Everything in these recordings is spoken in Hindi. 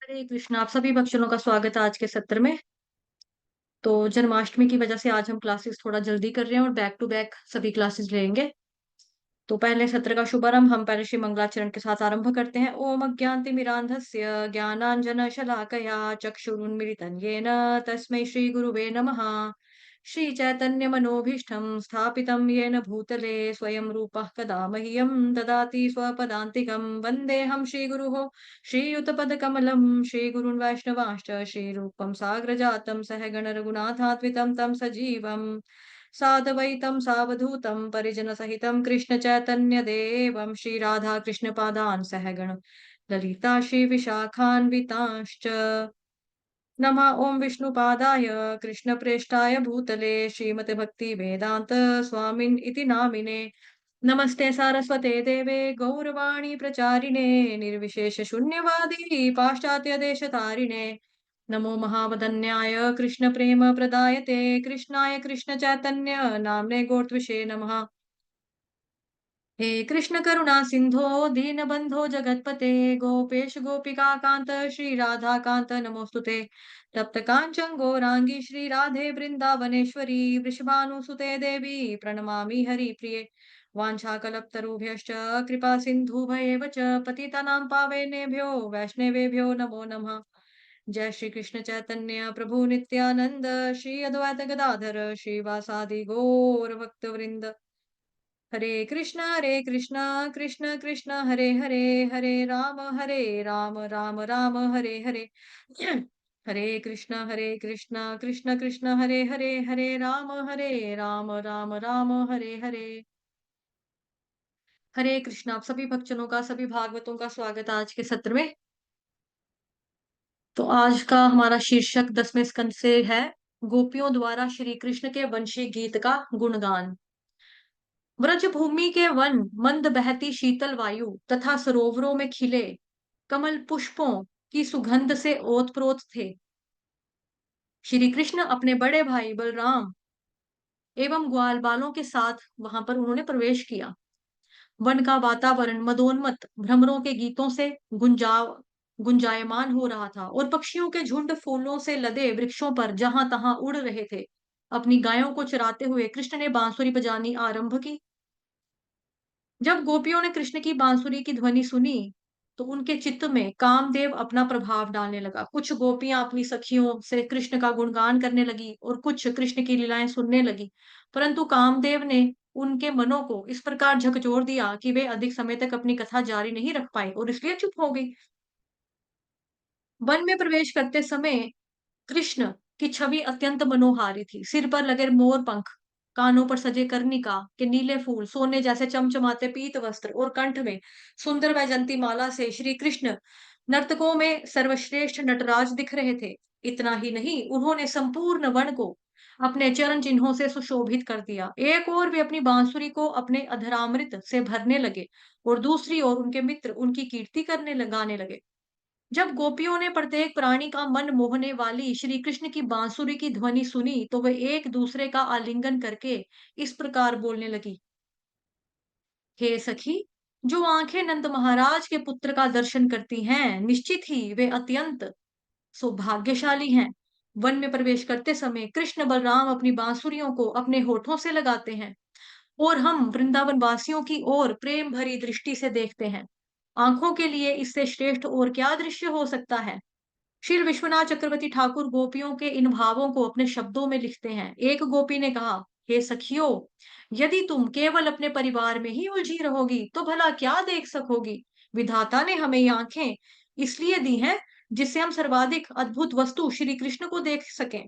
हरे कृष्ण। आप सभी भक्तजनों का स्वागत है आज के सत्र में। तो जन्माष्टमी की वजह से आज हम क्लासेस थोड़ा जल्दी कर रहे हैं और बैक टू बैक सभी क्लासेस लेंगे। तो पहले सत्र का शुभारंभ हम पहले श्री मंगलाचरण के साथ आरंभ करते हैं। ओम अज्ञानतिमिरान्धस्य ज्ञानाञ्जनशलाकया चक्षुरुन्मीलितं येन तस्मै श्री गुरुवे नमः। श्री चैतन्य मनोभीष्टं स्थापितं येन भूतले स्वयं रूपः कदा मह्यं ददाति स्वपदान्तिकं। वन्देऽहं श्रीगुरुः श्रीयुतपदकमलं श्रीगुरुन् वैष्णवांश्च श्रीरूपं साग्रजातं सहगण रघुनाथान्वितं तं सजीवम् साद्वैतं सावधूतं परिजनसहितं कृष्णचैतन्यदेवं श्रीराधाकृष्णपादान् सहगण ललिता श्रीविशाखान्वितांश्च। नमः ॐ विष्णुपादाय कृष्णप्रेष्ठाय भूतले श्रीमते भक्तिवेदान्त स्वामिन् इति नामिने। नमस्ते सारस्वते देवे गौरवाणी प्रचारिणे निर्विशेषशून्यवादी पाश्चात्यदेशतारिणे। नमो महावदन्याय कृष्णप्रेमप्रदायते कृष्णाय कृष्णचैतन्य नाम्ने गोत्रविषे नमः। हे कृष्ण करुणा सिंधो दीनबंधो जगतपते गोपेश गोपिका कांत श्री राधा कांत नमोस्तुते। तप्त कांचन गौरांगी श्री राधे वृंदावनेश्वरी वृषभानुसुते देवी प्रणमामि हरिप्रिये। वाञ्छाकल्पतरुभ्यश्च कृपा सिन्धुभ्येव च पतितानां पावनेभ्यो वैष्णवेभ्यो नमो नमः। जय श्री कृष्ण चैतन्य प्रभु नित्यानंद श्री अद्वैत गदाधर श्रीवासादि गौर भक्त वृंद। हरे कृष्णा कृष्ण कृष्ण हरे हरे हरे राम राम राम हरे हरे। हरे कृष्णा कृष्ण कृष्ण हरे राम राम राम हरे हरे। हरे कृष्णा। आप सभी भक्तजनों का सभी भागवतों का स्वागत है आज के सत्र में। तो आज का हमारा शीर्षक 10वें स्कंद से है गोपियों द्वारा श्री कृष्ण के वंशी गीत का गुणगान। ब्रज भूमि के वन मंद बहती शीतल वायु तथा सरोवरों में खिले कमल पुष्पों की सुगंध से ओतप्रोत थे। श्री कृष्ण अपने बड़े भाई बलराम एवं ग्वाल बालों के साथ वहां पर उन्होंने प्रवेश किया। वन का वातावरण मदोन्मत्त भ्रमरों के गीतों से गुंजायमान हो रहा था और पक्षियों के झुंड फूलों से लदे वृक्षों पर जहां तहां उड़ रहे थे। अपनी गायों को चराते हुए कृष्ण ने बांसुरी बजानी आरंभ की। जब गोपियों ने कृष्ण की बांसुरी की ध्वनि सुनी, तो उनके चित्त में कामदेव अपना प्रभाव डालने लगा। कुछ गोपियां अपनी सखियों से कृष्ण का गुणगान करने लगी और कुछ कृष्ण की लीलाएं सुनने लगी। परंतु कामदेव ने उनके मनों को इस प्रकार झकझोर दिया कि वे अधिक समय तक अपनी कथा जारी नहीं रख पाए और इसलिए चुप हो गई। वन में प्रवेश करते समय कृष्ण की छवि अत्यंत मनोहारी थी। सिर पर लगे मोर पंख, कानों पर सजे कर्णिका के नीले फूल, सोने जैसे चमचमाते पीत वस्त्र और कंठ में सुंदर वैजंती माला से श्री कृष्ण नर्तकों में सर्वश्रेष्ठ नटराज दिख रहे थे। इतना ही नहीं, उन्होंने संपूर्ण वन को अपने चरण चिन्हों से सुशोभित कर दिया। एक ओर वे अपनी बांसुरी को अपने अधरामृत से भरने लगे और दूसरी ओर उनके मित्र उनकी कीर्ति करने गाने लगे। जब गोपियों ने प्रत्येक प्राणी का मन मोहने वाली श्री कृष्ण की बांसुरी की ध्वनि सुनी, तो वे एक दूसरे का आलिंगन करके इस प्रकार बोलने लगी। हे सखी, जो आंखें नंद महाराज के पुत्र का दर्शन करती हैं, निश्चित ही वे अत्यंत सौभाग्यशाली हैं। वन में प्रवेश करते समय कृष्ण बलराम अपनी बांसुरियों को अपने होठों से लगाते हैं और हम वृंदावन वासियों की ओर प्रेम भरी दृष्टि से देखते हैं। आंखों के लिए इससे श्रेष्ठ और क्या दृश्य हो सकता है। श्री विश्वनाथ चक्रवर्ती ठाकुर गोपियों के इन भावों को अपने शब्दों में लिखते हैं। एक गोपी ने कहा, हे सखियों, यदि तुम केवल अपने परिवार में ही उलझी रहोगी तो भला क्या देख सकोगी। विधाता ने हमें ये आंखें इसलिए दी हैं जिससे हम सर्वाधिक अद्भुत वस्तु श्री कृष्ण को देख सकें।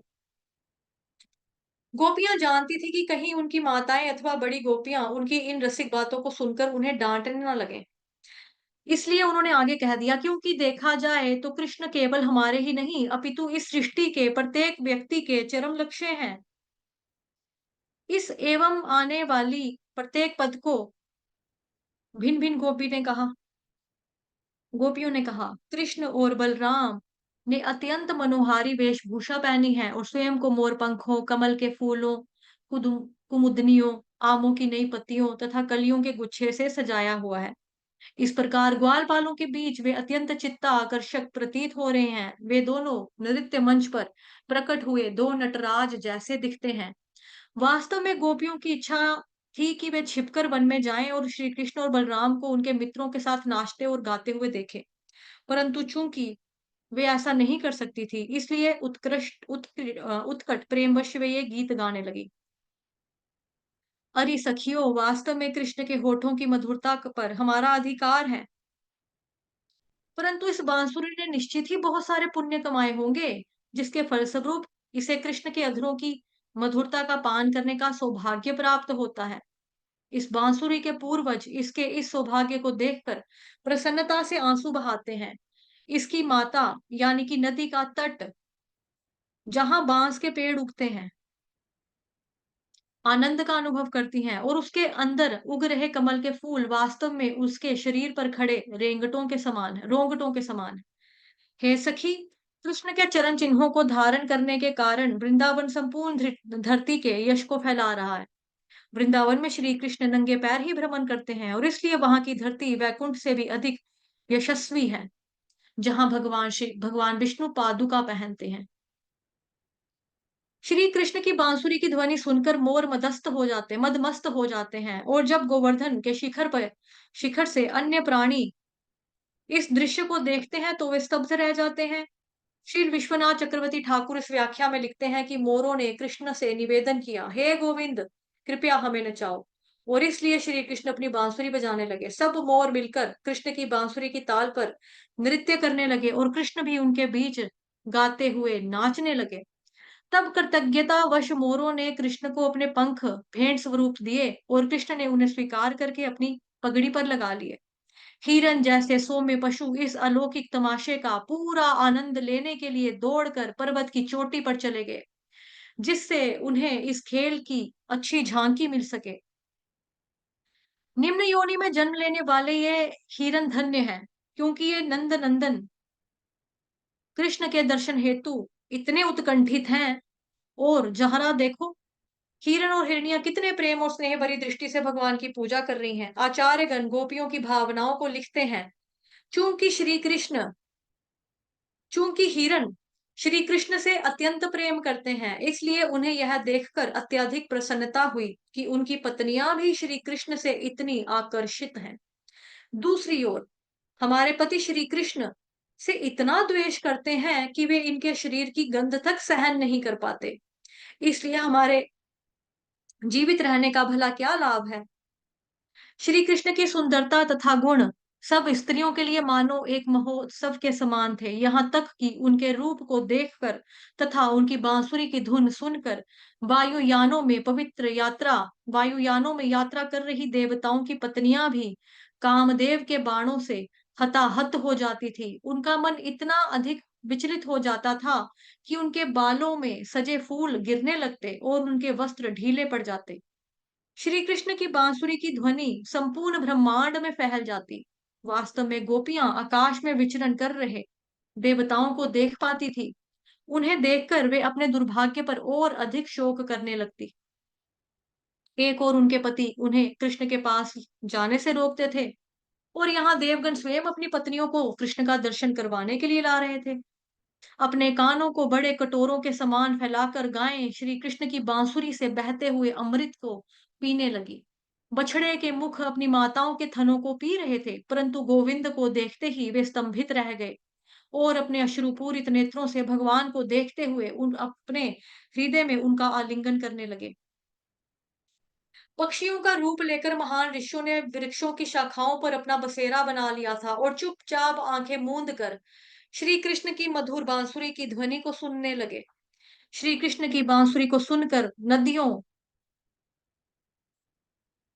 गोपियां जानती थी कि कहीं उनकी माताएं अथवा बड़ी गोपियां उनकी इन रसिक बातों को सुनकर उन्हें डांटने न लगे। इसलिए उन्होंने आगे कह दिया, क्योंकि देखा जाए तो कृष्ण केवल हमारे ही नहीं अपितु इस सृष्टि के प्रत्येक व्यक्ति के चरम लक्ष्य हैं। इस एवं आने वाली प्रत्येक पद को भिन्न भिन्न गोपियों ने कहा, कृष्ण और बलराम ने अत्यंत मनोहारी वेशभूषा पहनी है और स्वयं को मोर पंखों, कमल के फूलों, कुमुदनियों, आमों की नई पत्तियों तथा कलियों के गुच्छे से सजाया हुआ है। इस प्रकार ग्वालपालों के बीच वे अत्यंत चित्ता आकर्षक प्रतीत हो रहे हैं। वे दोनों नृत्य मंच पर प्रकट हुए दो नटराज जैसे दिखते हैं। वास्तव में गोपियों की इच्छा थी कि वे छिपकर वन में जाएं और श्री कृष्ण और बलराम को उनके मित्रों के साथ नाचते और गाते हुए देखें। परंतु चूंकि वे ऐसा नहीं कर सकती थी, इसलिए उत्कट प्रेमवश वे ये गीत गाने लगी। अरे सखियों, वास्तव में कृष्ण के होठों की मधुरता पर हमारा अधिकार है, परंतु इस बांसुरी ने निश्चित ही बहुत सारे पुण्य कमाए होंगे, जिसके फलस्वरूप इसे कृष्ण के अधरों की मधुरता का पान करने का सौभाग्य प्राप्त होता है। इस बांसुरी के पूर्वज इसके इस सौभाग्य को देखकर प्रसन्नता से आंसू बहाते हैं। इसकी माता यानी कि नदी का तट, जहां बांस के पेड़ उगते हैं, आनंद का अनुभव करती हैं और उसके अंदर उग रहे कमल के फूल वास्तव में उसके शरीर पर खड़े रोंगटों के समान है। हे सखी, कृष्ण के चरण चिन्हों को धारण करने के कारण वृंदावन संपूर्ण धरती के यश को फैला रहा है। वृंदावन में श्री कृष्ण नंगे पैर ही भ्रमण करते हैं और इसलिए वहां की धरती वैकुंठ से भी अधिक यशस्वी है, जहां भगवान विष्णु पादुका पहनते हैं। श्री कृष्ण की बांसुरी की ध्वनि सुनकर मोर मदमस्त हो जाते हैं और जब गोवर्धन के शिखर से अन्य प्राणी इस दृश्य को देखते हैं तो वे स्तब्ध रह जाते हैं। श्री विश्वनाथ चक्रवर्ती ठाकुर इस व्याख्या में लिखते हैं कि मोरों ने कृष्ण से निवेदन किया, हे गोविंद, कृपया हमें नचाओ। और इसलिए श्री कृष्ण अपनी बांसुरी बजाने लगे। सब मोर मिलकर कृष्ण की बांसुरी की ताल पर नृत्य करने लगे और कृष्ण भी उनके बीच गाते हुए नाचने लगे। तब कृतज्ञता वश मोरों ने कृष्ण को अपने पंख भेंट स्वरूप दिए और कृष्ण ने उन्हें स्वीकार करके अपनी पगड़ी पर लगा लिए। हिरन जैसे सौम्य पशु इस अलौकिक तमाशे का पूरा आनंद लेने के लिए दौड़कर पर्वत की चोटी पर चले गए, जिससे उन्हें इस खेल की अच्छी झांकी मिल सके। निम्न योनि में जन्म लेने वाले ये हिरन धन्य हैं, क्योंकि ये नंद नंदन कृष्ण के दर्शन हेतु इतने उत्कंठित हैं। और जहरा देखो, हिरण और हिरनिया कितने प्रेम और स्नेह भरी दृष्टि से भगवान की पूजा कर रही हैं। आचार्यगण गोपियों की भावनाओं को लिखते हैं। चूंकि श्री कृष्ण चूंकि हिरण श्री कृष्ण से अत्यंत प्रेम करते हैं, इसलिए उन्हें यह देखकर अत्यधिक प्रसन्नता हुई कि उनकी पत्नियां भी श्री कृष्ण से इतनी आकर्षित हैं। दूसरी ओर हमारे पति श्री कृष्ण से इतना द्वेष करते हैं कि वे इनके शरीर की गंध तक सहन नहीं कर पाते। इसलिए हमारे जीवित रहने का भला क्या लाभ है। श्री कृष्ण की सुंदरता तथा गुण सब स्त्रियों के लिए मानो एक महोत्सव के समान थे। यहाँ तक कि उनके रूप को देखकर तथा उनकी बांसुरी की धुन सुनकर वायुयानों में यात्रा कर रही देवताओं की पत्नियां भी कामदेव के बाणों से हताहत हो जाती थी। उनका मन इतना अधिक विचलित हो जाता था कि उनके बालों में सजे फूल गिरने लगते और उनके वस्त्र ढीले पड़ जाते। श्री कृष्ण की बांसुरी की ध्वनि संपूर्ण ब्रह्मांड में फैल जाती। वास्तव में गोपियां आकाश में विचरण कर रहे देवताओं को देख पाती थी। उन्हें देखकर वे अपने दुर्भाग्य पर और अधिक शोक करने लगती। एक और उनके पति उन्हें कृष्ण के पास जाने से रोकते थे और यहाँ देवगण स्वयं अपनी पत्नियों को कृष्ण का दर्शन करवाने के लिए ला रहे थे। अपने कानों को बड़े कटोरों के समान फैलाकर गायें श्री कृष्ण की बांसुरी से बहते हुए अमृत को पीने लगी। बछड़े के मुख अपनी माताओं के थनों को पी रहे थे, परंतु गोविंद को देखते ही वे स्तंभित रह गए और अपने अश्रुपूरित नेत्रों से भगवान को देखते हुए उन अपने हृदय में उनका आलिंगन करने लगे। पक्षियों का रूप लेकर महान ऋषियों ने वृक्षों की शाखाओं पर अपना बसेरा बना लिया था और चुपचाप आंखें मूंद कर श्री कृष्ण की मधुर बांसुरी की ध्वनि को सुनने लगे। श्री कृष्ण की बांसुरी को सुनकर नदियों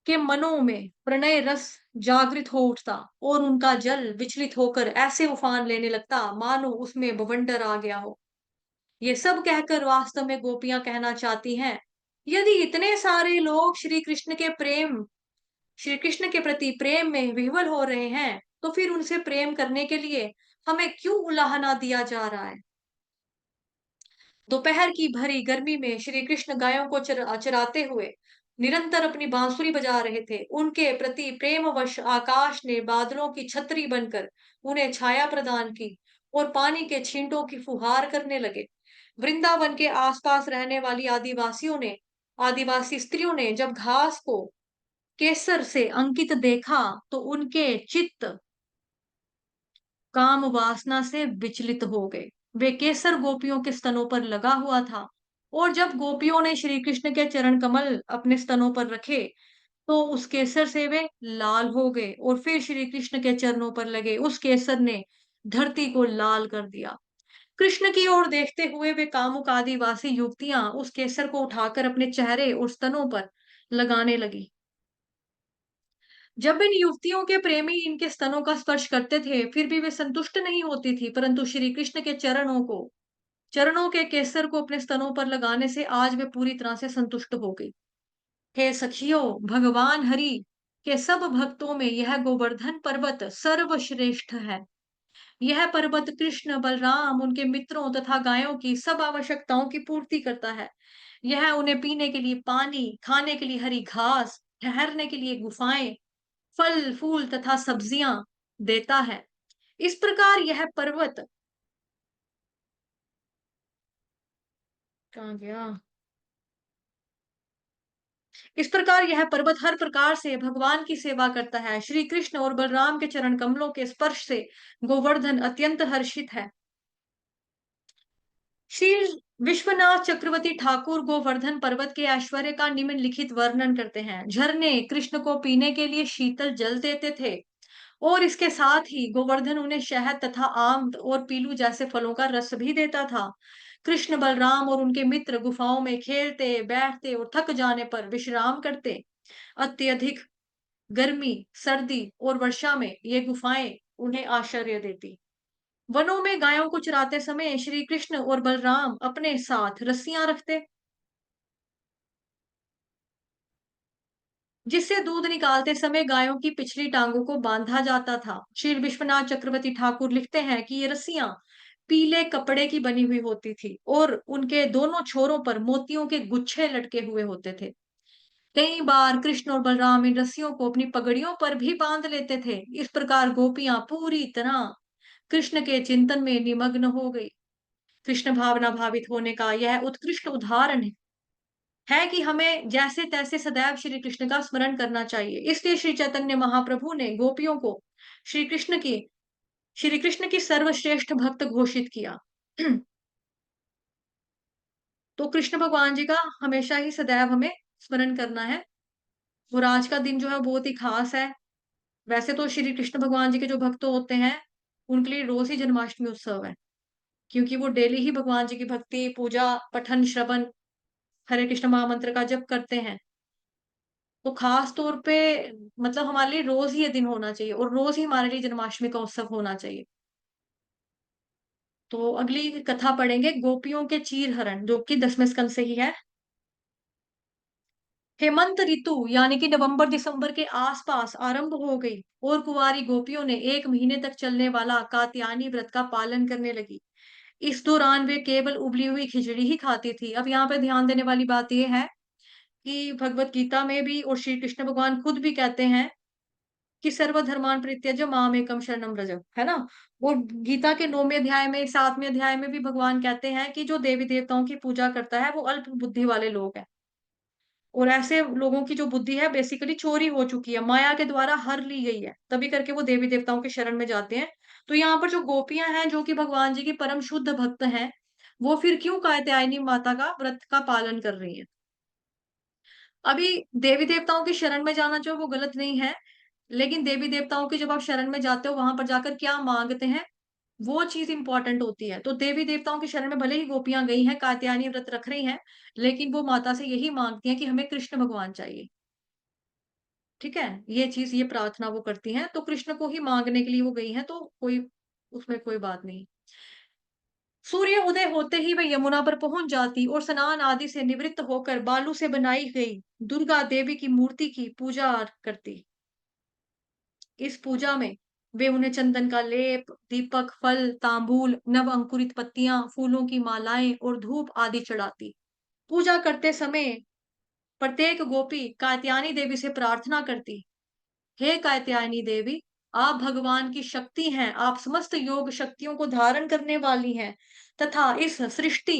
के मनों में प्रणय रस जागृत हो उठता और उनका जल विचलित होकर ऐसे उफान लेने लगता मानो उसमें बवंडर आ गया हो। ये सब कहकर वास्तव में गोपियां कहना चाहती हैं, यदि इतने सारे लोग श्री कृष्ण के प्रति प्रेम में विह्वल हो रहे हैं, तो फिर उनसे प्रेम करने के लिए हमें क्यों उलाहना दिया जा रहा है। दोपहर की भरी गर्मी में श्री कृष्ण गायों को चराते हुए निरंतर अपनी बांसुरी बजा रहे थे। उनके प्रति प्रेमवश आकाश ने बादलों की छतरी बनकर उन्हें छाया प्रदान की और पानी के छींटों की फुहार करने लगे। वृंदावन के आसपास रहने वाली आदिवासी स्त्रियों ने जब घास को केसर से अंकित देखा, तो उनके चित्त काम वासना से विचलित हो गए। वे केसर गोपियों के स्तनों पर लगा हुआ था, और जब गोपियों ने श्री कृष्ण के चरण कमल अपने स्तनों पर रखे, तो उस केसर से वे लाल हो गए, और फिर श्री कृष्ण के चरणों पर लगे उस केसर ने धरती को लाल कर दिया। कृष्ण की ओर देखते हुए वे कामुक आदिवासी युवतियां उस केसर को उठाकर अपने चेहरे और स्तनों पर लगाने लगी। जब इन युवतियों के प्रेमी इनके स्तनों का स्पर्श करते थे, फिर भी वे संतुष्ट नहीं होती थी, परंतु श्री कृष्ण के चरणों के केसर को अपने स्तनों पर लगाने से आज वे पूरी तरह से संतुष्ट हो गई। हे सखियों, भगवान हरि के सब भक्तों में यह गोवर्धन पर्वत सर्वश्रेष्ठ है। यह पर्वत कृष्ण, बलराम, उनके मित्रों तथा गायों की सब आवश्यकताओं की पूर्ति करता है। यह उन्हें पीने के लिए पानी, खाने के लिए हरी घास, ठहरने के लिए गुफाएं, फल, फूल तथा सब्जियां देता है। इस प्रकार यह पर्वत कहाँ गया? इस प्रकार यह पर्वत हर प्रकार से भगवान की सेवा करता है। श्री कृष्ण और बलराम के चरण कमलों के स्पर्श से गोवर्धन अत्यंत हर्षित है। श्री विश्वनाथ चक्रवर्ती ठाकुर गोवर्धन पर्वत के ऐश्वर्य का निम्नलिखित वर्णन करते हैं। झरने कृष्ण को पीने के लिए शीतल जल देते थे, और इसके साथ ही गोवर्धन उन्हें शहद तथा आम और पीलू जैसे फलों का रस भी देता था। कृष्ण, बलराम और उनके मित्र गुफाओं में खेलते, बैठते और थक जाने पर विश्राम करते। अत्यधिक गर्मी, सर्दी और वर्षा में ये गुफाएं उन्हें आश्चर्य देती। वनों में गायों को चराते समय श्री कृष्ण और बलराम अपने साथ रस्सियां रखते, जिससे दूध निकालते समय गायों की पिछली टांगों को बांधा जाता था। श्री विश्वनाथ चक्रवर्ती ठाकुर लिखते हैं कि ये रस्सियां पीले कपड़े की बनी हुई होती थी, और उनके दोनों छोरों पर मोतियों के गुच्छे लटके हुए होते थे। कई बार कृष्ण और बलराम इन रस्सियों को अपनी पगड़ियों पर भी बांध लेते थे। इस प्रकार गोपियां पूरी तरह कृष्ण के चिंतन में निमग्न हो गई। कृष्ण भावना भावित होने का यह उत्कृष्ट उदाहरण है कि हमें जैसे तैसे सदैव श्री कृष्ण का स्मरण करना चाहिए। इसलिए श्री चैतन्य महाप्रभु ने गोपियों को श्री कृष्ण की श्री कृष्ण की सर्वश्रेष्ठ भक्त घोषित किया। तो कृष्ण भगवान जी का हमेशा ही सदैव हमें स्मरण करना है। और आज का दिन जो है बहुत ही खास है। वैसे तो श्री कृष्ण भगवान जी के जो भक्त होते हैं, उनके लिए रोज ही जन्माष्टमी उत्सव है, क्योंकि वो डेली ही भगवान जी की भक्ति, पूजा, पठन, श्रवण, हरे कृष्ण महामंत्र का जप करते हैं। तो खास तौर पे मतलब हमारे लिए रोज ही ये दिन होना चाहिए, और रोज ही हमारे लिए जन्माष्टमी का उत्सव होना चाहिए। तो अगली कथा पढ़ेंगे गोपियों के चीर हरण, जो कि 10वें स्कंद से ही है। हेमंत ऋतु यानी कि नवंबर दिसंबर के आसपास आरंभ हो गई, और कुंवारी गोपियों ने 1 महीने तक चलने वाला कात्यायनी व्रत का पालन करने लगी। इस दौरान वे केवल उबली हुई खिचड़ी ही खाती थी। अब यहाँ पे ध्यान देने वाली बात यह है कि भगवत गीता में भी और श्री कृष्ण भगवान खुद भी कहते हैं कि सर्वधर्मान् परित्यज्य मामेकं शरणं व्रज, है ना? और गीता के 9वें अध्याय में, 7वें अध्याय में भी भगवान कहते हैं कि जो देवी देवताओं की पूजा करता है वो अल्प बुद्धि वाले लोग हैं। और ऐसे लोगों की जो बुद्धि है बेसिकली चोरी हो चुकी है, माया के द्वारा हर ली गई है, तभी करके वो देवी देवताओं के शरण में जाते हैं। तो यहाँ पर जो गोपियां हैं, जो कि भगवान जी की परम शुद्ध भक्त हैं, वो फिर क्यों कात्यायनी माता का व्रत का पालन कर रही हैं? अभी देवी देवताओं की शरण में जाना जो है वो गलत नहीं है, लेकिन देवी देवताओं की जब आप शरण में जाते हो, वहां पर जाकर क्या मांगते हैं, वो चीज इंपॉर्टेंट होती है। तो देवी देवताओं की शरण में भले ही गोपियां गई हैं, कात्यायनी व्रत रख रही हैं, लेकिन वो माता से यही मांगती हैं कि हमें कृष्ण भगवान चाहिए। ठीक है, ये चीज, ये प्रार्थना वो करती हैं, तो कृष्ण को ही मांगने के लिए वो गई हैं, तो कोई उसमें कोई बात नहीं। सूर्य उदय होते ही वह यमुना पर पहुंच जाती और स्नान आदि से निवृत्त होकर बालू से बनाई गई दुर्गा देवी की मूर्ति की पूजा करती। इस पूजा में वे उन्हें चंदन का लेप, दीपक, फल, तांबूल, नव अंकुरित पत्तियां, फूलों की मालाएं और धूप आदि चढ़ाती। पूजा करते समय प्रत्येक गोपी कात्यायनी देवी से प्रार्थना करती, हे कात्यायनी देवी, आप भगवान की शक्ति हैं, आप समस्त योग शक्तियों को धारण करने वाली हैं तथा इस सृष्टि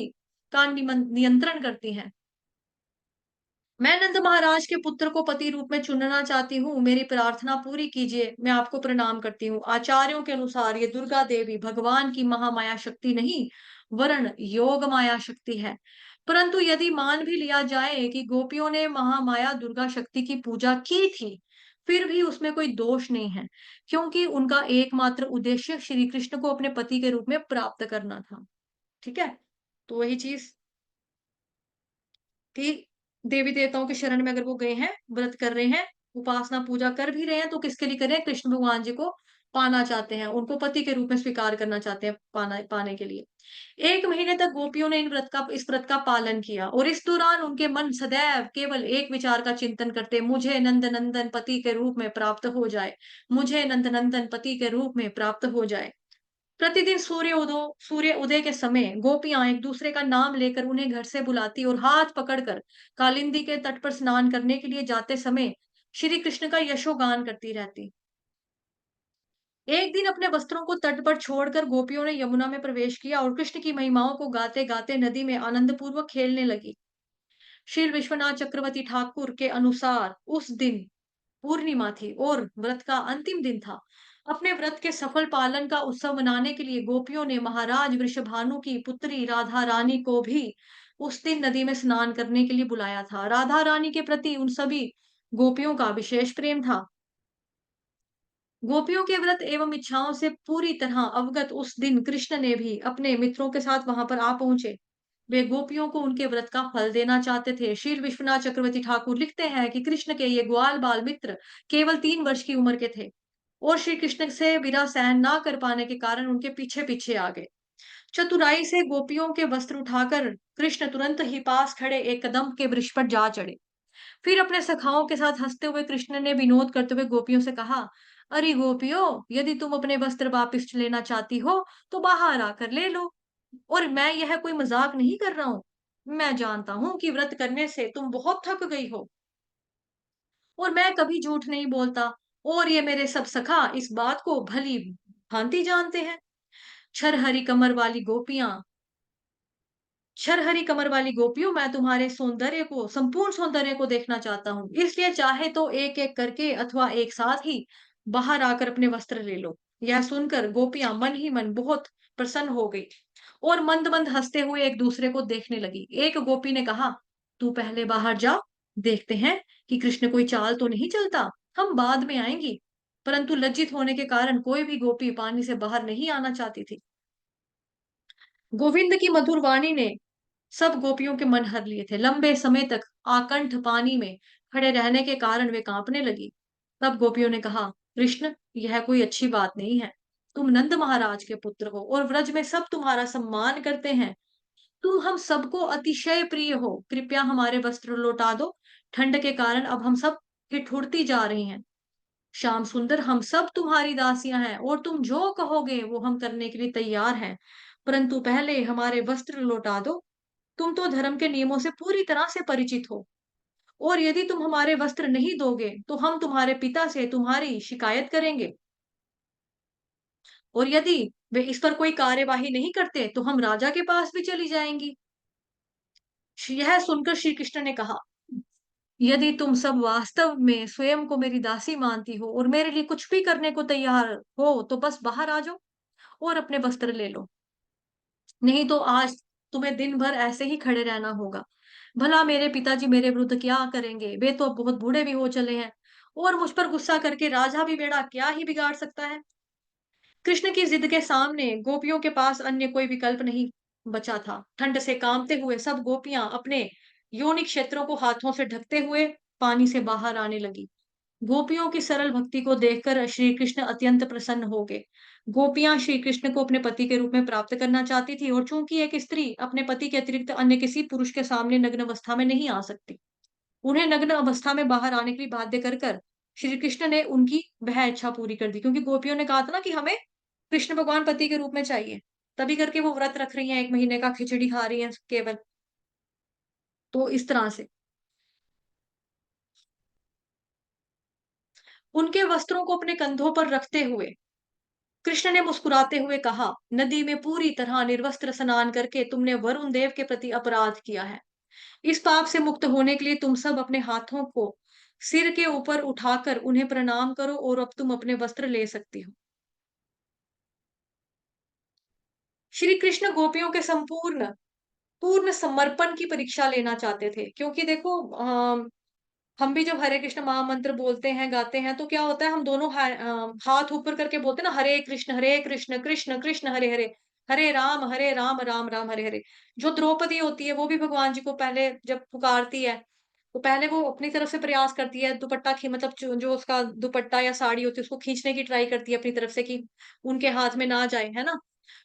का नियंत्रण करती हैं। मैं नंद महाराज के पुत्र को पति रूप में चुनना चाहती हूँ, मेरी प्रार्थना पूरी कीजिए, मैं आपको प्रणाम करती हूँ। आचार्यों के अनुसार ये दुर्गा देवी भगवान की महामाया शक्ति नहीं, वरन योग माया शक्ति है। परंतु यदि मान भी लिया जाए कि गोपियों ने महामाया दुर्गा शक्ति की पूजा की थी, फिर भी उसमें कोई दोष नहीं है, क्योंकि उनका एकमात्र उद्देश्य श्री कृष्ण को अपने पति के रूप में प्राप्त करना था। ठीक है? तो वही चीज़ कि देवी-देवताओं के शरण में अगर वो गए हैं, व्रत कर रहे हैं, उपासना पूजा कर भी रहे हैं, तो किसके लिए कर रहे हैं? कृष्ण भगवान जी को पाना चाहते हैं, उनको पति के रूप में स्वीकार करना चाहते हैं पाने के लिए। 1 महीने तक गोपियों ने इस व्रत का पालन किया और इस दौरान उनके मन सदैव केवल एक विचार का चिंतन करते, मुझे नंदनंदन पति के रूप में प्राप्त हो जाए, मुझे नंदनंदन पति के रूप में प्राप्त हो जाए। प्रतिदिन सूर्य उदय के समय गोपियां एक दूसरे का नाम लेकर उन्हें घर से बुलाती और हाथ पकड़कर कालिंदी के तट पर स्नान करने के लिए जाते समय श्री कृष्ण का यशोगान करती रहती। एक दिन अपने वस्त्रों को तट पर छोड़कर गोपियों ने यमुना में प्रवेश किया और कृष्ण की महिमाओं को गाते गाते नदी में आनंद पूर्वक खेलने लगी। श्री विश्वनाथ चक्रवर्ती ठाकुर के अनुसार उस दिन पूर्णिमा थी और व्रत का अंतिम दिन था। अपने व्रत के सफल पालन का उत्सव मनाने के लिए गोपियों ने महाराज वृषभानु की पुत्री राधा रानी को भी उस दिन नदी में स्नान करने के लिए बुलाया था। राधा रानी के प्रति उन सभी गोपियों का विशेष प्रेम था। गोपियों के व्रत एवं इच्छाओं से पूरी तरह अवगत उस दिन कृष्ण ने भी अपने मित्रों के साथ वहां पर आ पहुंचे। वे गोपियों को उनके व्रत का फल देना चाहते थे। श्री विश्वनाथ चक्रवर्ती ठाकुर लिखते हैं कि कृष्ण के ये ग्वाल बाल मित्र केवल 3 वर्ष की उम्र के थे और श्री कृष्ण से विरह सहन ना कर पाने के कारण उनके पीछे पीछे आ गए। चतुराई से गोपियों के वस्त्र उठाकर कृष्ण तुरंत ही पास खड़े एक कदम के वृक्ष पर जा चढ़े। फिर अपने सखाओं के साथ हंसते हुए कृष्ण ने विनोद करते हुए गोपियों से कहा, अरे गोपियों, यदि तुम अपने वस्त्र वापस लेना चाहती हो तो बाहर आकर ले लो। और मैं यह कोई मजाक नहीं कर रहा हूँ। मैं जानता हूँ कि व्रत करने से तुम बहुत थक गई हो और मैं कभी झूठ नहीं बोलता और ये मेरे सब सखा इस बात को भली भांति जानते हैं। छरहरी कमर वाली गोपियां छरहरी कमर वाली गोपियों, मैं तुम्हारे सौंदर्य को, संपूर्ण सौंदर्य को देखना चाहता हूँ, इसलिए चाहे तो एक एक करके अथवा एक साथ ही बाहर आकर अपने वस्त्र ले लो। यह सुनकर गोपियां मन ही मन बहुत प्रसन्न हो गई और मंद मंद हंसते हुए एक दूसरे को देखने लगी। एक गोपी ने कहा, तू पहले बाहर जा, देखते हैं कि कृष्ण कोई चाल तो नहीं चलता, हम बाद में आएंगी। परंतु लज्जित होने के कारण कोई भी गोपी पानी से बाहर नहीं आना चाहती थी। गोविंद की मधुर वाणी ने सब गोपियों के मन हर लिए थे। लंबे समय तक आकंठ पानी में खड़े रहने के कारण वे कांपने लगी। तब गोपियों ने कहा, कृष्ण, यह कोई अच्छी बात नहीं है। तुम नंद महाराज के पुत्र हो और व्रज में सब तुम्हारा सम्मान करते हैं। तुम हम सबको अतिशय प्रिय हो। कृपया हमारे वस्त्र लौटा दो। ठंड के कारण अब हम सब ठिठुरती जा रही हैं। श्याम सुंदर, हम सब तुम्हारी दासियां हैं और तुम जो कहोगे वो हम करने के लिए तैयार हैं। परंतु पहले हमारे वस्त्र लौटा दो। तुम तो धर्म के नियमों से पूरी तरह से परिचित हो और यदि तुम हमारे वस्त्र नहीं दोगे तो हम तुम्हारे पिता से तुम्हारी शिकायत करेंगे और यदि वे इस पर कोई कार्यवाही नहीं करते तो हम राजा के पास भी चली जाएंगी। यह सुनकर श्री कृष्ण ने कहा, यदि तुम सब वास्तव में स्वयं को मेरी दासी मानती हो और मेरे लिए कुछ भी करने को तैयार हो तो बस बाहर आ जाओ और अपने वस्त्र ले लो। नहीं तो आज तुम्हें दिन भर ऐसे ही खड़े रहना होगा। भला मेरे पिताजी मेरे विरुद्ध क्या करेंगे? वे तो अब बहुत बूढ़े भी हो चले हैं और मुझ पर गुस्सा करके राजा भी बेड़ा क्या ही बिगाड़ सकता है। कृष्ण की जिद के सामने गोपियों के पास अन्य कोई विकल्प नहीं बचा था। ठंड से कांपते हुए सब गोपियां अपने योनि क्षेत्रों को हाथों से ढकते हुए पानी से बाहर आने लगी। गोपियों की सरल भक्ति को देखकर श्री कृष्ण अत्यंत प्रसन्न हो गए। गोपियां श्री कृष्ण को अपने पति के रूप में प्राप्त करना चाहती थी और चूंकि एक स्त्री अपने पति के अतिरिक्त अन्य किसी पुरुष के सामने नग्न अवस्था में नहीं आ सकती, उन्हें नग्न अवस्था में बाहर आने के लिए बाध्य कर कर श्री कृष्ण ने उनकी वह इच्छा पूरी कर दी, क्योंकि गोपियों ने कहा था ना कि हमें कृष्ण भगवान पति के रूप में चाहिए। तभी करके वो व्रत रख रही हैं, 1 महीने का खिचड़ी खा रही हैं केवल। तो इस तरह से उनके वस्त्रों को अपने कंधों पर रखते हुए कृष्ण ने मुस्कुराते हुए कहा, नदी में पूरी तरह निर्वस्त्र स्नान करके तुमने वरुण देव के प्रति अपराध किया है। इस पाप से मुक्त होने के लिए तुम सब अपने हाथों को सिर के ऊपर उठाकर उन्हें प्रणाम करो और अब तुम अपने वस्त्र ले सकती हो। श्री कृष्ण गोपियों के संपूर्ण पूर्ण समर्पण की परीक्षा लेना चाहते थे, क्योंकि देखो हम भी जब हरे कृष्ण महामंत्र बोलते हैं, गाते हैं, तो क्या होता है, हम दोनों हाथ ऊपर करके बोलते हैं ना, हरे कृष्ण कृष्ण कृष्ण हरे हरे, हरे राम राम राम हरे हरे। जो द्रौपदी होती है वो भी भगवान जी को पहले जब पुकारती है, तो पहले वो अपनी तरफ से प्रयास करती है, दुपट्टा खी मतलब जो उसका दुपट्टा या साड़ी होती है उसको खींचने की ट्राई करती है अपनी तरफ से कि उनके हाथ में ना जाए, है ना?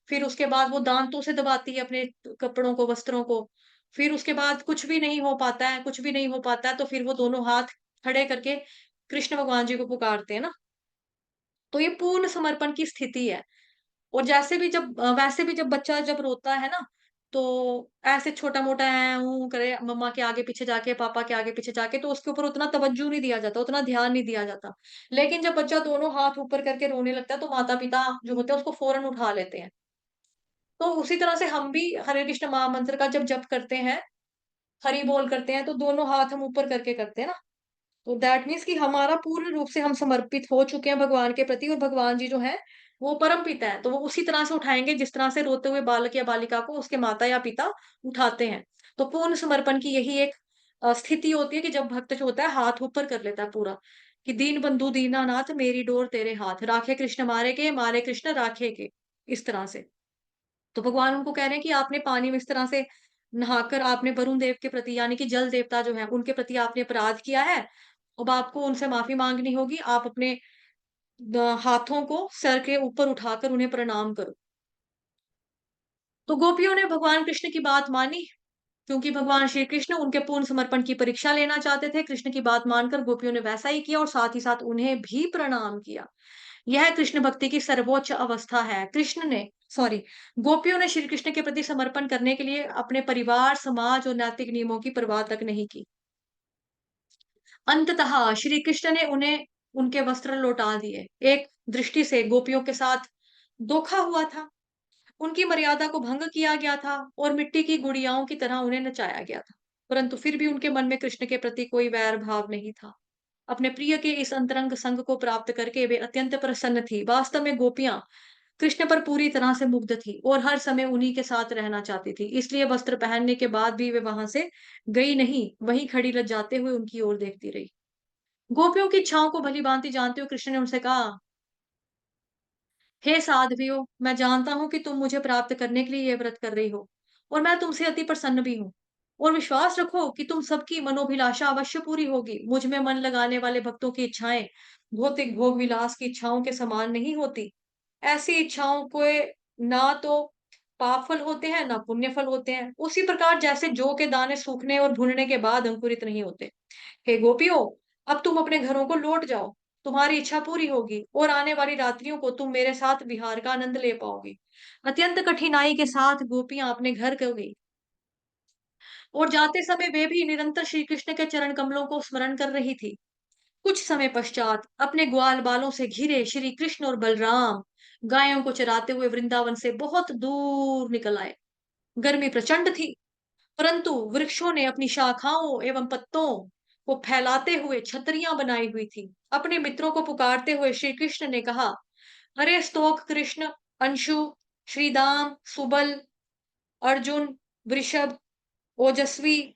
फिर उसके बाद वो दांतों से दबाती है अपने कपड़ों को, वस्त्रों को। फिर उसके बाद कुछ भी नहीं हो पाता है, कुछ भी नहीं हो पाता है, तो फिर वो दोनों हाथ खड़े करके कृष्ण भगवान जी को पुकारते हैं ना। तो ये पूर्ण समर्पण की स्थिति है। और वैसे भी जब बच्चा जब रोता है ना, तो ऐसे छोटा-मोटा ऐ ऊ करे मम्मा के आगे पीछे जाके, पापा के आगे पीछे जाके, तो उसके ऊपर उतना तवज्जो नहीं दिया जाता, उतना ध्यान नहीं दिया जाता। लेकिन जब बच्चा दोनों हाथ ऊपर करके रोने लगता है, तो माता-पिता जो होते हैं उसको फ़ौरन उठा लेते हैं। तो उसी तरह से हम भी हरे कृष्ण महामंत्र का जब जप करते हैं, हरि बोल करते हैं, तो दोनों हाथ हम ऊपर करके करते हैं ना। तो दैट मीन्स कि हमारा पूर्ण रूप से हम समर्पित हो चुके हैं भगवान के प्रति, और भगवान जी जो हैं, वो परम पिता हैं। तो वो उसी तरह से उठाएँगे जिस तरह से रोते हुए बालक या बालिका को उसके माता या पिता उठाते हैं। तो पूर्ण समर्पण की यही एक स्थिति होती है कि जब भक्त जो होता है हाथ ऊपर कर लेता है पूरा, कि दीन बंधु दीनानाथ मेरी डोर तेरे हाथ, राखे कृष्ण मारे के, मारे कृष्ण राखे के, इस तरह से। तो भगवान उनको कह रहे हैं कि आपने पानी में इस तरह से नहाकर आपने वरुण देव के प्रति यानी कि जल देवता जो है उनके प्रति आपने अपराध किया है। अब आपको उनसे माफी मांगनी होगी। आप अपने हाथों को सर के ऊपर उठाकर उन्हें प्रणाम करो। तो गोपियों ने भगवान कृष्ण की बात मानी, क्योंकि भगवान श्री कृष्ण उनके पूर्ण समर्पण की परीक्षा लेना चाहते थे। कृष्ण की बात मानकर गोपियों ने वैसा ही किया और साथ ही साथ उन्हें भी प्रणाम किया। यह कृष्ण भक्ति की सर्वोच्च अवस्था है। गोपियों ने श्री कृष्ण के प्रति समर्पण करने के लिए अपने परिवार, समाज और नैतिक नियमों की परवाह तक नहीं की। अंततः श्री कृष्ण ने उन्हें उनके वस्त्र लौटा दिए। एक दृष्टि से गोपियों के साथ धोखा हुआ था। उनकी मर्यादा को भंग किया गया था और मिट्टी की गुड़ियाओं की तरह उन्हें नचाया गया था। परंतु फिर भी उनके मन में कृष्ण के प्रति कोई वैर भाव नहीं था। अपने प्रिय के इस अंतरंग संग को प्राप्त करके वे अत्यंत प्रसन्न थी। वास्तव में गोपियां कृष्ण पर पूरी तरह से मुग्ध थी और हर समय उन्हीं के साथ रहना चाहती थी। इसलिए वस्त्र पहनने के बाद भी वे वहां से गई नहीं, वहीं खड़ी लजाते हुए उनकी ओर देखती रही। गोपियों की इच्छाओं को भली-भांति जानते हुए कृष्ण ने उनसे कहा, हे साध्वियों, मैं जानता हूँ कि तुम मुझे प्राप्त करने के लिए ये व्रत कर रही हो और मैं तुमसे अति प्रसन्न भी हूँ। और विश्वास रखो कि तुम सबकी मनोभिलाषा अवश्य पूरी होगी। मुझ में मन लगाने वाले भक्तों की इच्छाएं भौतिक भोग विलास की इच्छाओं के समान नहीं होती। ऐसी इच्छाओं को ना तो पाप फल होते हैं, ना पुण्य फल होते हैं। उसी प्रकार जैसे जौ के दाने सूखने और भुनने के बाद अंकुरित नहीं होते। हे गोपियों, अब तुम अपने घरों को लौट जाओ। तुम्हारी इच्छा पूरी होगी और आने वाली रात्रियों को तुम मेरे साथ विहार का आनंद ले पाओगी। अत्यंत कठिनाई के साथ गोपियां अपने घर को गई और जाते समय वे भी निरंतर श्री कृष्ण के चरण कमलों को स्मरण कर रही थी। कुछ समय पश्चात अपने ग्वाल बालों से घिरे श्री कृष्ण और बलराम गायों को चराते हुए वृंदावन से बहुत दूर निकल आए। गर्मी प्रचंड थी, परंतु वृक्षों ने अपनी शाखाओं एवं पत्तों को फैलाते हुए छतरियां बनाई हुई थी। अपने मित्रों को पुकारते हुए श्री कृष्ण ने कहा, अरे स्तोक कृष्ण, अंशु, श्रीदाम, सुबल, अर्जुन, वृषभ, ओजस्वी,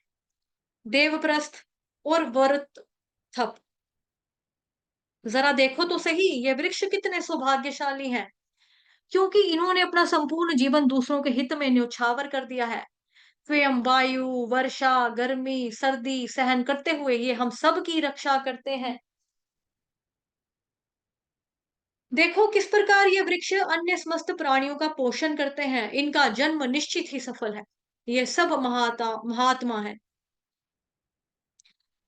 देवप्रस्थ और वरथप, जरा देखो तो सही ये वृक्ष कितने सौभाग्यशाली हैं, क्योंकि इन्होंने अपना संपूर्ण जीवन दूसरों के हित में न्योछावर कर दिया है। स्वयं वायु, वर्षा, गर्मी, सर्दी सहन करते हुए ये हम सब की रक्षा करते हैं। देखो किस प्रकार ये वृक्ष अन्य समस्त प्राणियों का पोषण करते हैं। इनका जन्म निश्चित ही सफल है। ये सब महात्मा है,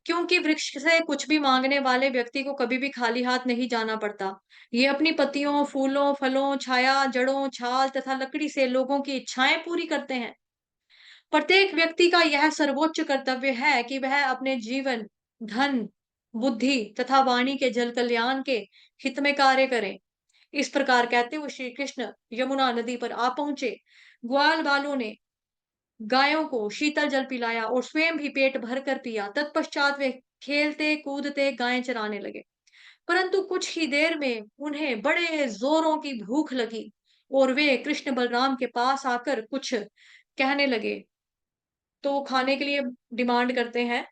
क्योंकि वृक्ष से कुछ भी मांगने वाले व्यक्ति को कभी भी खाली हाथ नहीं जाना पड़ता। ये अपनी पत्तियों, फूलों, फलों, छाया, जड़ों, छाल तथा लकड़ी से लोगों की इच्छाएं पूरी करते हैं। प्रत्येक व्यक्ति का यह सर्वोच्च कर्तव्य है कि वह अपने जीवन, धन, बुद्धि तथा वाणी के जल कल्याण के हित में कार्य करें। इस प्रकार कहते हुए श्री कृष्ण यमुना नदी पर आ पहुंचे। ग्वाल बालों ने गायों को शीतल जल पिलाया और स्वयं भी पेट भर कर पिया। तत्पश्चात वे खेलते कूदते गायें चराने लगे। परंतु कुछ ही देर में उन्हें बड़े जोरों की भूख लगी और वे कृष्ण बलराम के पास आकर कुछ कहने लगे। तो खाने के लिए डिमांड करते हैं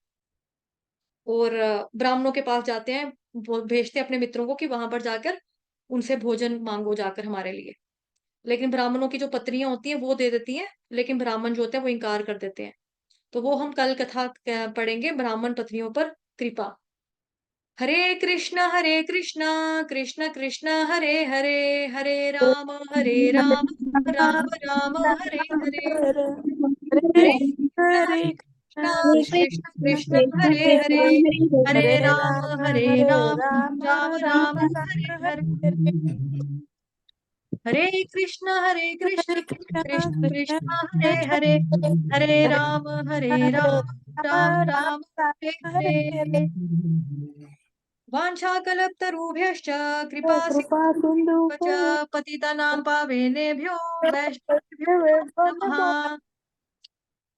और ब्राह्मणों के पास जाते हैं, वो भेजते हैं अपने मित्रों को कि वहां पर जाकर उनसे भोजन मांगो जाकर हमारे लिए। लेकिन ब्राह्मणों की जो पत्नियां होती हैं वो दे देती हैं, लेकिन ब्राह्मण जो होते हैं वो इनकार कर देते हैं। तो वो हम कल कथा पढ़ेंगे, ब्राह्मण पत्नियों पर कृपा। हरे कृष्णा कृष्ण कृष्ण हरे हरे, हरे राम राम राम हरे हरे। हरे हरे कृष्णा कृष्ण कृष्ण कृष्ण कृष्ण कृष्ण हरे हरे, कृष्ण हरे हरे राम राम राम राम राम हरे राम हरे। हरे हरे कृष्ण हरे कृष्ण कृष्ण कृष्ण कृष्ण हरे हरे, कृष्ण हरे हरे हरे राम राम राम हरे राम हरे हरे। हरे वाञ्छाकल्पतरुभ्यश्च कृपा कृपा सिंधु च पतितानां पावनेभ्यो वैष्णवेभ्यो नमो नमः।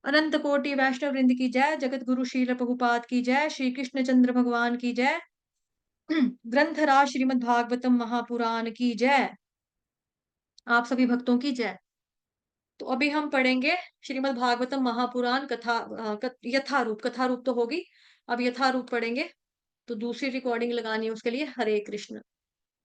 अनंत कोटि वैष्णव वृंद की जय। जगत गुरु श्रील प्रभुपाद की जय। श्री कृष्ण चंद्र भगवान की जय। ग्रंथराज श्रीमद् भागवतम महापुराण की जय। आप सभी भक्तों की जय। तो अभी हम पढ़ेंगे श्रीमद् भागवतम महापुराण कथा, यथारूप। कथा रूप तो होगी, अब यथारूप पढ़ेंगे। तो दूसरी रिकॉर्डिंग लगानी है उसके लिए। हरे कृष्ण।